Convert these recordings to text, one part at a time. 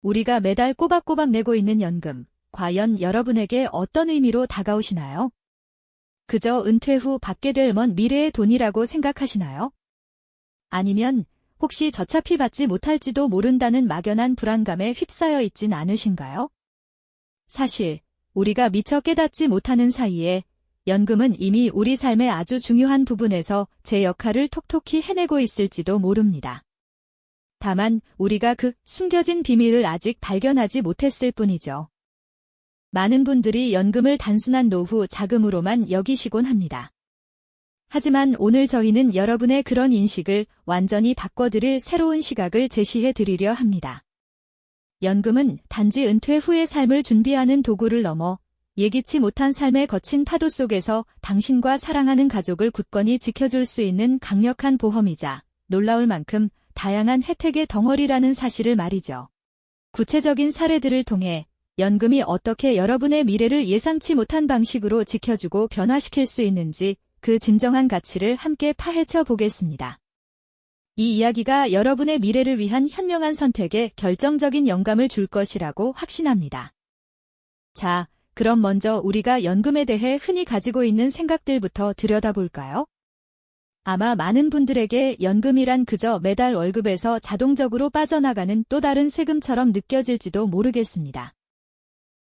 우리가 매달 꼬박꼬박 내고 있는 연금, 과연 여러분에게 어떤 의미로 다가오시나요? 그저 은퇴 후 받게 될 먼 미래의 돈이라고 생각하시나요? 아니면 혹시 저차피 받지 못할지도 모른다는 막연한 불안감에 휩싸여 있진 않으신가요? 사실 우리가 미처 깨닫지 못하는 사이에 연금은 이미 우리 삶의 아주 중요한 부분에서 제 역할을 톡톡히 해내고 있을지도 모릅니다. 다만 우리가 그 숨겨진 비밀을 아직 발견하지 못했을 뿐이죠. 많은 분들이 연금을 단순한 노후 자금으로만 여기시곤 합니다. 하지만 오늘 저희는 여러분의 그런 인식을 완전히 바꿔드릴 새로운 시각을 제시해 드리려 합니다. 연금은 단지 은퇴 후의 삶을 준비하는 도구를 넘어 예기치 못한 삶의 거친 파도 속에서 당신과 사랑하는 가족을 굳건히 지켜줄 수 있는 강력한 보험이자 놀라울 만큼 다양한 혜택의 덩어리라는 사실을 말이죠. 구체적인 사례들을 통해 연금이 어떻게 여러분의 미래를 예상치 못한 방식으로 지켜주고 변화시킬 수 있는지 그 진정한 가치를 함께 파헤쳐 보겠습니다. 이 이야기가 여러분의 미래를 위한 현명한 선택에 결정적인 영감을 줄 것이라고 확신합니다. 자, 그럼 먼저 우리가 연금에 대해 흔히 가지고 있는 생각들부터 들여다볼까요? 아마 많은 분들에게 연금이란 그저 매달 월급에서 자동적으로 빠져나가는 또 다른 세금처럼 느껴질지도 모르겠습니다.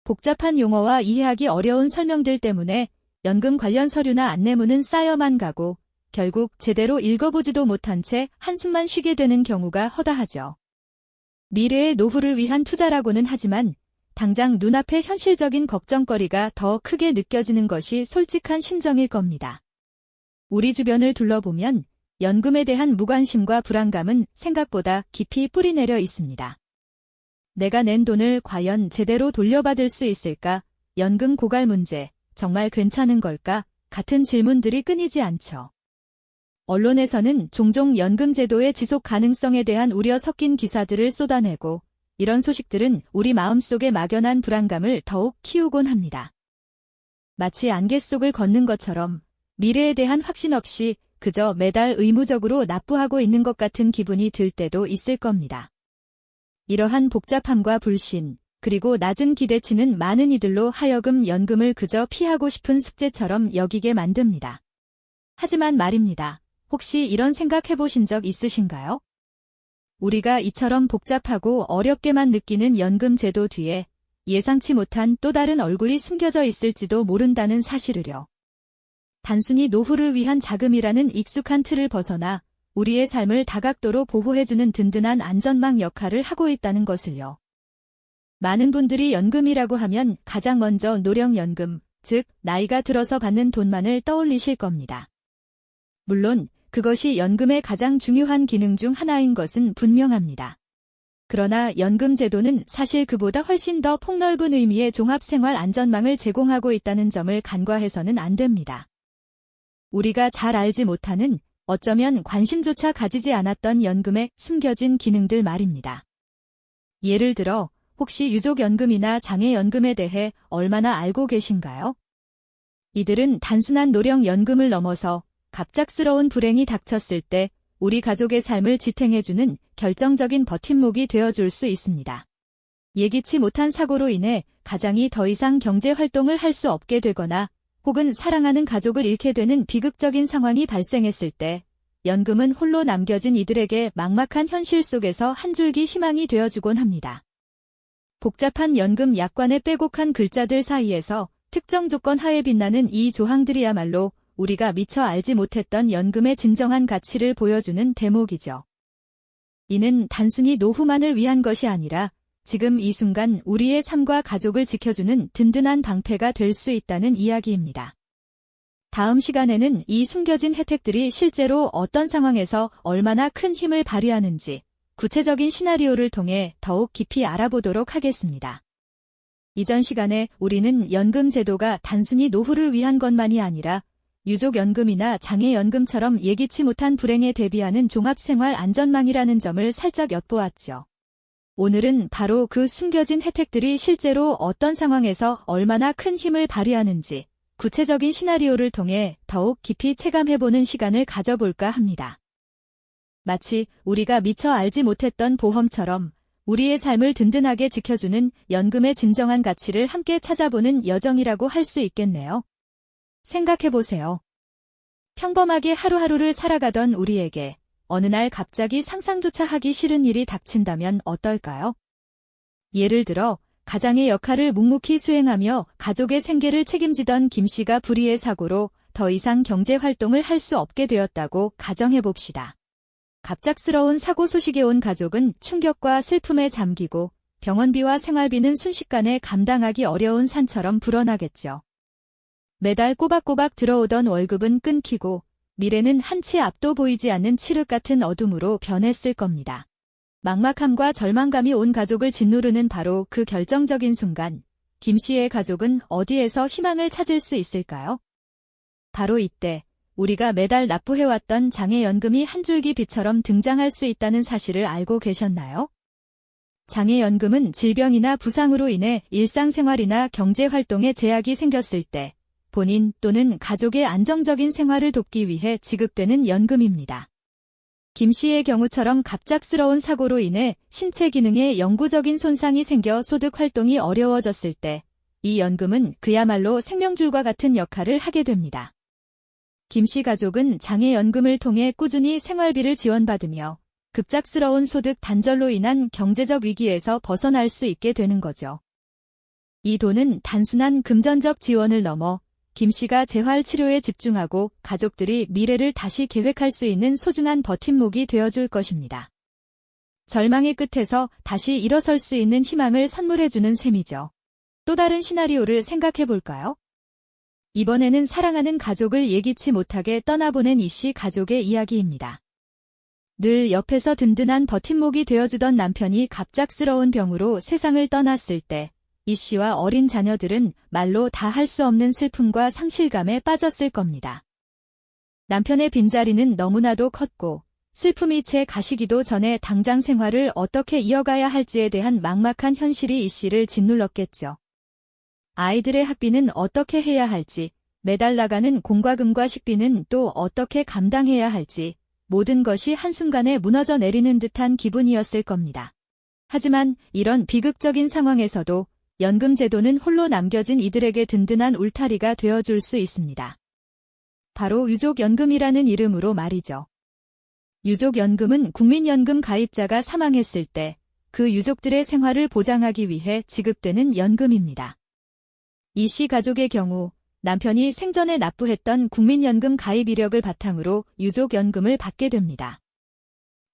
복잡한 용어와 이해하기 어려운 설명들 때문에 연금 관련 서류나 안내문은 쌓여만 가고 결국 제대로 읽어보지도 못한 채 한숨만 쉬게 되는 경우가 허다하죠. 미래의 노후를 위한 투자라고는 하지만 당장 눈앞의 현실적인 걱정거리가 더 크게 느껴지는 것이 솔직한 심정일 겁니다. 우리 주변을 둘러보면 연금에 대한 무관심과 불안감은 생각보다 깊이 뿌리내려 있습니다. 내가 낸 돈을 과연 제대로 돌려받을 수 있을까? 연금 고갈 문제, 정말 괜찮은 걸까? 같은 질문들이 끊이지 않죠. 언론에서는 종종 연금 제도의 지속 가능성에 대한 우려 섞인 기사들을 쏟아내고 이런 소식들은 우리 마음속의 막연한 불안감을 더욱 키우곤 합니다. 마치 안개 속을 걷는 것처럼 미래에 대한 확신 없이 그저 매달 의무적으로 납부하고 있는 것 같은 기분이 들 때도 있을 겁니다. 이러한 복잡함과 불신, 그리고 낮은 기대치는 많은 이들로 하여금 연금을 그저 피하고 싶은 숙제처럼 여기게 만듭니다. 하지만 말입니다. 혹시 이런 생각 해보신 적 있으신가요? 우리가 이처럼 복잡하고 어렵게만 느끼는 연금 제도 뒤에 예상치 못한 또 다른 얼굴이 숨겨져 있을지도 모른다는 사실을요. 단순히 노후를 위한 자금이라는 익숙한 틀을 벗어나 우리의 삶을 다각도로 보호해주는 든든한 안전망 역할을 하고 있다는 것을요. 많은 분들이 연금이라고 하면 가장 먼저 노령연금, 즉 나이가 들어서 받는 돈만을 떠올리실 겁니다. 물론 그것이 연금의 가장 중요한 기능 중 하나인 것은 분명합니다. 그러나 연금 제도는 사실 그보다 훨씬 더 폭넓은 의미의 종합생활 안전망을 제공하고 있다는 점을 간과해서는 안 됩니다. 우리가 잘 알지 못하는, 어쩌면 관심조차 가지지 않았던 연금의 숨겨진 기능들 말입니다. 예를 들어 혹시 유족연금이나 장애연금에 대해 얼마나 알고 계신가요? 이들은 단순한 노령연금을 넘어서 갑작스러운 불행이 닥쳤을 때 우리 가족의 삶을 지탱해주는 결정적인 버팀목이 되어줄 수 있습니다. 예기치 못한 사고로 인해 가장이 더 이상 경제활동을 할 수 없게 되거나 혹은 사랑하는 가족을 잃게 되는 비극적인 상황이 발생했을 때 연금은 홀로 남겨진 이들에게 막막한 현실 속에서 한 줄기 희망이 되어주곤 합니다. 복잡한 연금 약관의 빼곡한 글자들 사이에서 특정 조건 하에 빛나는 이 조항들이야말로 우리가 미처 알지 못했던 연금의 진정한 가치를 보여주는 대목이죠. 이는 단순히 노후만을 위한 것이 아니라 지금 이 순간 우리의 삶과 가족을 지켜주는 든든한 방패가 될 수 있다는 이야기입니다. 다음 시간에는 이 숨겨진 혜택들이 실제로 어떤 상황에서 얼마나 큰 힘을 발휘하는지 구체적인 시나리오를 통해 더욱 깊이 알아보도록 하겠습니다. 이전 시간에 우리는 연금 제도가 단순히 노후를 위한 것만이 아니라 유족연금이나 장애연금처럼 예기치 못한 불행에 대비하는 종합생활 안전망이라는 점을 살짝 엿보았죠. 오늘은 바로 그 숨겨진 혜택들이 실제로 어떤 상황에서 얼마나 큰 힘을 발휘하는지 구체적인 시나리오를 통해 더욱 깊이 체감해보는 시간을 가져볼까 합니다. 마치 우리가 미처 알지 못했던 보험처럼 우리의 삶을 든든하게 지켜주는 연금의 진정한 가치를 함께 찾아보는 여정이라고 할 수 있겠네요. 생각해보세요. 평범하게 하루하루를 살아가던 우리에게 어느 날 갑자기 상상조차 하기 싫은 일이 닥친다면 어떨까요? 예를 들어 가장의 역할을 묵묵히 수행하며 가족의 생계를 책임지던 김 씨가 불의의 사고로 더 이상 경제활동을 할 수 없게 되었다고 가정해봅시다. 갑작스러운 사고 소식에 온 가족은 충격과 슬픔에 잠기고 병원비와 생활비는 순식간에 감당하기 어려운 산처럼 불어나겠죠. 매달 꼬박꼬박 들어오던 월급은 끊기고 미래는 한치 앞도 보이지 않는 칠흑 같은 어둠으로 변했을 겁니다. 막막함과 절망감이 온 가족을 짓누르는 바로 그 결정적인 순간, 김 씨의 가족은 어디에서 희망을 찾을 수 있을까요? 바로 이때 우리가 매달 납부해왔던 장애연금이 한 줄기 빛처럼 등장할 수 있다는 사실을 알고 계셨나요? 장애연금은 질병이나 부상으로 인해 일상생활이나 경제활동에 제약이 생겼을 때 본인 또는 가족의 안정적인 생활을 돕기 위해 지급되는 연금입니다. 김 씨의 경우처럼 갑작스러운 사고로 인해 신체 기능에 영구적인 손상이 생겨 소득 활동이 어려워졌을 때 이 연금은 그야말로 생명줄과 같은 역할을 하게 됩니다. 김 씨 가족은 장애연금을 통해 꾸준히 생활비를 지원받으며 급작스러운 소득 단절로 인한 경제적 위기에서 벗어날 수 있게 되는 거죠. 이 돈은 단순한 금전적 지원을 넘어 김 씨가 재활 치료에 집중하고 가족들이 미래를 다시 계획할 수 있는 소중한 버팀목이 되어줄 것입니다. 절망의 끝에서 다시 일어설 수 있는 희망을 선물해주는 셈이죠. 또 다른 시나리오를 생각해볼까요? 이번에는 사랑하는 가족을 예기치 못하게 떠나보낸 이 씨 가족의 이야기입니다. 늘 옆에서 든든한 버팀목이 되어주던 남편이 갑작스러운 병으로 세상을 떠났을 때 이 씨와 어린 자녀들은 말로 다 할 수 없는 슬픔과 상실감에 빠졌을 겁니다. 남편의 빈자리는 너무나도 컸고 슬픔이 채 가시기도 전에 당장 생활을 어떻게 이어가야 할지에 대한 막막한 현실이 이 씨를 짓눌렀겠죠. 아이들의 학비는 어떻게 해야 할지, 매달 나가는 공과금과 식비는 또 어떻게 감당해야 할지, 모든 것이 한순간에 무너져 내리는 듯한 기분이었을 겁니다. 하지만 이런 비극적인 상황에서도 연금 제도는 홀로 남겨진 이들에게 든든한 울타리가 되어줄 수 있습니다. 바로 유족연금이라는 이름으로 말이죠. 유족연금은 국민연금 가입자가 사망했을 때 그 유족들의 생활을 보장하기 위해 지급되는 연금입니다. 이 씨 가족의 경우 남편이 생전에 납부했던 국민연금 가입 이력을 바탕으로 유족연금을 받게 됩니다.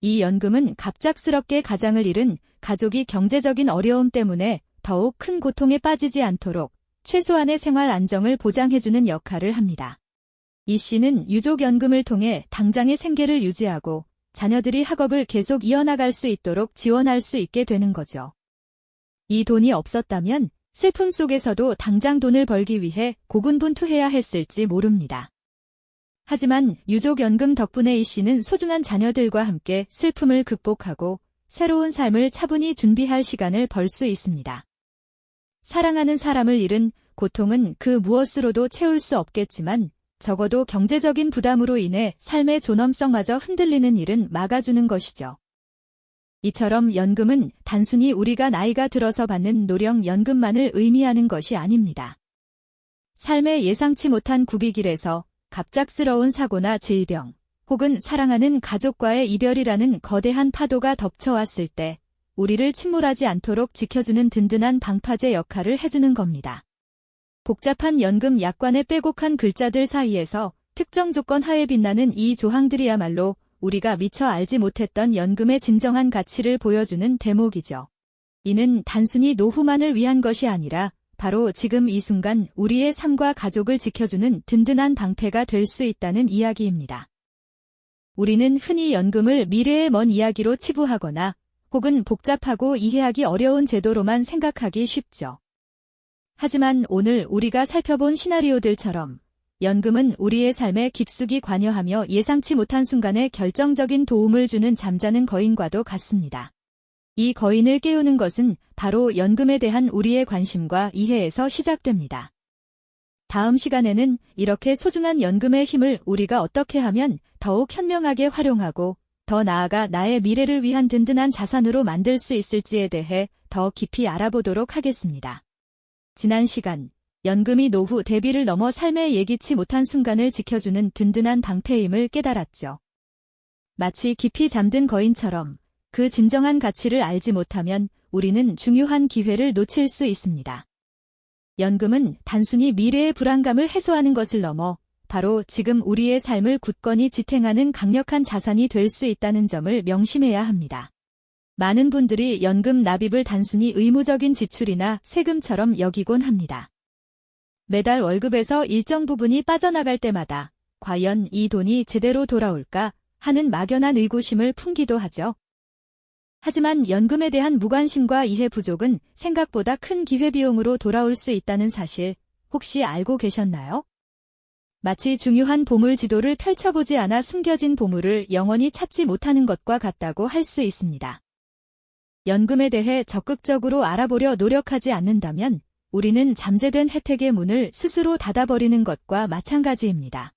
이 연금은 갑작스럽게 가장을 잃은 가족이 경제적인 어려움 때문에 더욱 큰 고통에 빠지지 않도록 최소한의 생활 안정을 보장해주는 역할을 합니다. 이 씨는 유족연금을 통해 당장의 생계를 유지하고 자녀들이 학업을 계속 이어나갈 수 있도록 지원할 수 있게 되는 거죠. 이 돈이 없었다면 슬픔 속에서도 당장 돈을 벌기 위해 고군분투해야 했을지 모릅니다. 하지만 유족연금 덕분에 이 씨는 소중한 자녀들과 함께 슬픔을 극복하고 새로운 삶을 차분히 준비할 시간을 벌 수 있습니다. 사랑하는 사람을 잃은 고통은 그 무엇으로도 채울 수 없겠지만 적어도 경제적인 부담으로 인해 삶의 존엄성마저 흔들리는 일은 막아주는 것이죠. 이처럼 연금은 단순히 우리가 나이가 들어서 받는 노령연금만을 의미하는 것이 아닙니다. 삶의 예상치 못한 구비길에서 갑작스러운 사고나 질병, 혹은 사랑하는 가족과의 이별이라는 거대한 파도가 덮쳐왔을 때 우리를 침몰하지 않도록 지켜주는 든든한 방파제 역할을 해주는 겁니다. 복잡한 연금 약관의 빼곡한 글자들 사이에서 특정 조건 하에 빛나는 이 조항들이야말로 우리가 미처 알지 못했던 연금의 진정한 가치를 보여주는 대목이죠. 이는 단순히 노후만을 위한 것이 아니라 바로 지금 이 순간 우리의 삶과 가족을 지켜주는 든든한 방패가 될 수 있다는 이야기입니다. 우리는 흔히 연금을 미래의 먼 이야기로 치부하거나 혹은 복잡하고 이해하기 어려운 제도로만 생각하기 쉽죠. 하지만 오늘 우리가 살펴본 시나리오들처럼 연금은 우리의 삶에 깊숙이 관여하며 예상치 못한 순간에 결정적인 도움을 주는 잠자는 거인과도 같습니다. 이 거인을 깨우는 것은 바로 연금에 대한 우리의 관심과 이해에서 시작됩니다. 다음 시간에는 이렇게 소중한 연금의 힘을 우리가 어떻게 하면 더욱 현명하게 활용하고 더 나아가 나의 미래를 위한 든든한 자산으로 만들 수 있을지에 대해 더 깊이 알아보도록 하겠습니다. 지난 시간, 연금이 노후 대비를 넘어 삶의 예기치 못한 순간을 지켜주는 든든한 방패임을 깨달았죠. 마치 깊이 잠든 거인처럼 그 진정한 가치를 알지 못하면 우리는 중요한 기회를 놓칠 수 있습니다. 연금은 단순히 미래의 불안감을 해소하는 것을 넘어 바로 지금 우리의 삶을 굳건히 지탱하는 강력한 자산이 될 수 있다는 점을 명심해야 합니다. 많은 분들이 연금 납입을 단순히 의무적인 지출이나 세금처럼 여기곤 합니다. 매달 월급에서 일정 부분이 빠져나갈 때마다 과연 이 돈이 제대로 돌아올까 하는 막연한 의구심을 품기도 하죠. 하지만 연금에 대한 무관심과 이해 부족은 생각보다 큰 기회비용으로 돌아올 수 있다는 사실 혹시 알고 계셨나요? 마치 중요한 보물 지도를 펼쳐보지 않아 숨겨진 보물을 영원히 찾지 못하는 것과 같다고 할 수 있습니다. 연금에 대해 적극적으로 알아보려 노력하지 않는다면 우리는 잠재된 혜택의 문을 스스로 닫아버리는 것과 마찬가지입니다.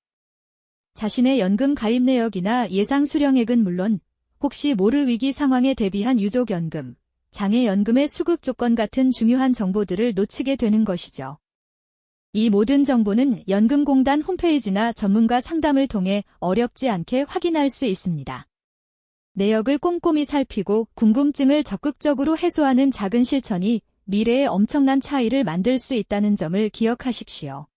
자신의 연금 가입 내역이나 예상 수령액은 물론 혹시 모를 위기 상황에 대비한 유족연금, 장애연금의 수급 조건 같은 중요한 정보들을 놓치게 되는 것이죠. 이 모든 정보는 연금공단 홈페이지나 전문가 상담을 통해 어렵지 않게 확인할 수 있습니다. 내역을 꼼꼼히 살피고 궁금증을 적극적으로 해소하는 작은 실천이 미래에 엄청난 차이를 만들 수 있다는 점을 기억하십시오.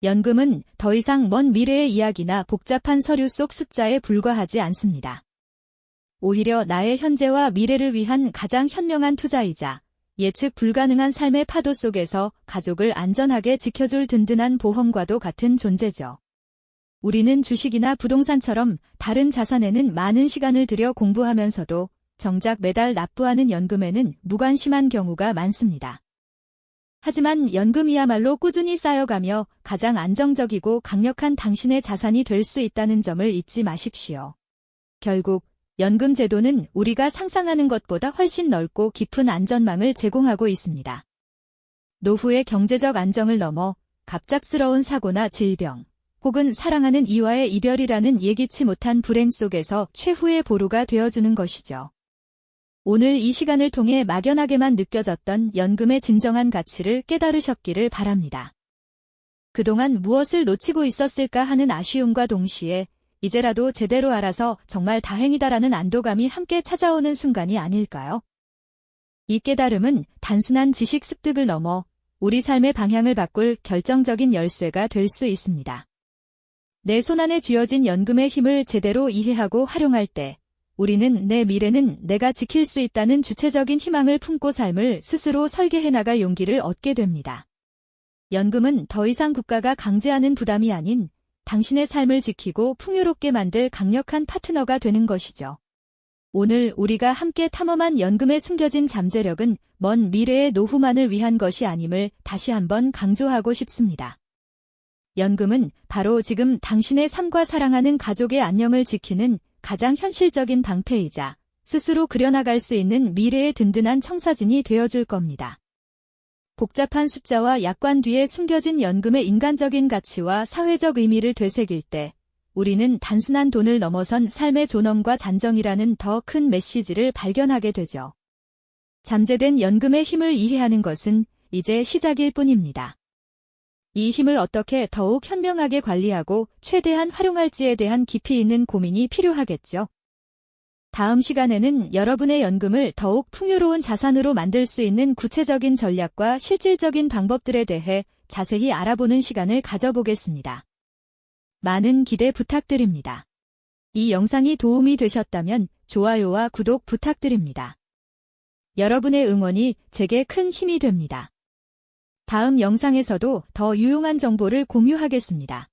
연금은 더 이상 먼 미래의 이야기나 복잡한 서류 속 숫자에 불과하지 않습니다. 오히려 나의 현재와 미래를 위한 가장 현명한 투자이자 예측 불가능한 삶의 파도 속에서 가족을 안전하게 지켜줄 든든한 보험과도 같은 존재죠. 우리는 주식이나 부동산처럼 다른 자산에는 많은 시간을 들여 공부하면서도 정작 매달 납부하는 연금에는 무관심한 경우가 많습니다. 하지만 연금이야말로 꾸준히 쌓여가며 가장 안정적이고 강력한 당신의 자산이 될 수 있다는 점을 잊지 마십시오. 결국 연금 제도는 우리가 상상하는 것보다 훨씬 넓고 깊은 안전망을 제공하고 있습니다. 노후의 경제적 안정을 넘어 갑작스러운 사고나 질병, 혹은 사랑하는 이와의 이별이라는 예기치 못한 불행 속에서 최후의 보루가 되어주는 것이죠. 오늘 이 시간을 통해 막연하게만 느껴졌던 연금의 진정한 가치를 깨달으셨기를 바랍니다. 그동안 무엇을 놓치고 있었을까 하는 아쉬움과 동시에 이제라도 제대로 알아서 정말 다행이다라는 안도감이 함께 찾아오는 순간이 아닐까요? 이 깨달음은 단순한 지식 습득을 넘어 우리 삶의 방향을 바꿀 결정적인 열쇠가 될 수 있습니다. 내 손안에 쥐어진 연금의 힘을 제대로 이해하고 활용할 때 우리는 내 미래는 내가 지킬 수 있다는 주체적인 희망을 품고 삶을 스스로 설계해 나갈 용기를 얻게 됩니다. 연금은 더 이상 국가가 강제하는 부담이 아닌 당신의 삶을 지키고 풍요롭게 만들 강력한 파트너가 되는 것이죠. 오늘 우리가 함께 탐험한 연금의 숨겨진 잠재력은 먼 미래의 노후만을 위한 것이 아님을 다시 한번 강조하고 싶습니다. 연금은 바로 지금 당신의 삶과 사랑하는 가족의 안녕을 지키는 가장 현실적인 방패이자 스스로 그려나갈 수 있는 미래의 든든한 청사진이 되어줄 겁니다. 복잡한 숫자와 약관 뒤에 숨겨진 연금의 인간적인 가치와 사회적 의미를 되새길 때 우리는 단순한 돈을 넘어선 삶의 존엄과 잔정이라는 더 큰 메시지를 발견하게 되죠. 잠재된 연금의 힘을 이해하는 것은 이제 시작일 뿐입니다. 이 힘을 어떻게 더욱 현명하게 관리하고 최대한 활용할지에 대한 깊이 있는 고민이 필요하겠죠. 다음 시간에는 여러분의 연금을 더욱 풍요로운 자산으로 만들 수 있는 구체적인 전략과 실질적인 방법들에 대해 자세히 알아보는 시간을 가져보겠습니다. 많은 기대 부탁드립니다. 이 영상이 도움이 되셨다면 좋아요와 구독 부탁드립니다. 여러분의 응원이 제게 큰 힘이 됩니다. 다음 영상에서도 더 유용한 정보를 공유하겠습니다.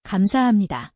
감사합니다.